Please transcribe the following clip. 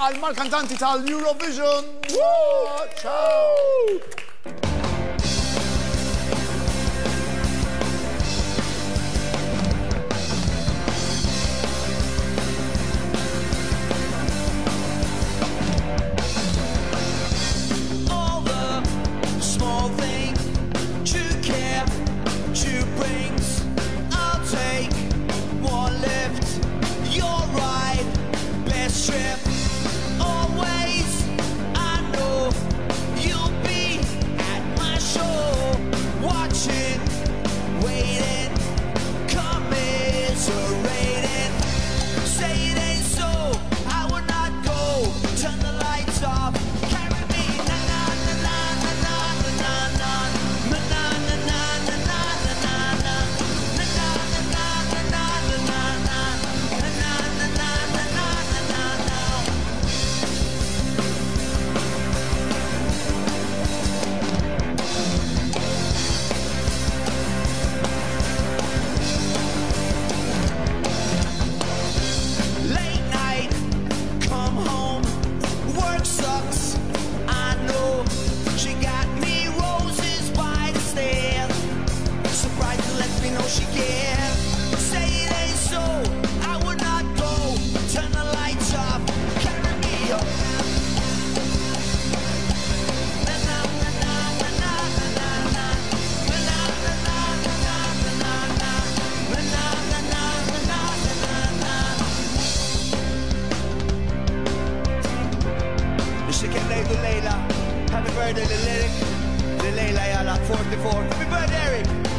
Al malkantanti tal-Eurovision! Ciao! All the small things you care, you brings. I'll take one lift. You're right, best trip. Always, I know you'll be at my show, watching, waiting, commiserating. Say it ain't so, I would not go. Turn the lights off, carry me. Na na na na na na na na na na na na na na na na na na late night, come home, work sucks, I know. She got me roses by the stairs, surprised to let me know she cares. Say it ain't so, I would not go. Turn the lights off, carry me home. Na na na na na na na na na na na na na na Nixtieq ngħidu Lejla, happy birthday lil Eric, lil Lejla jala 44. Happy birthday Eric!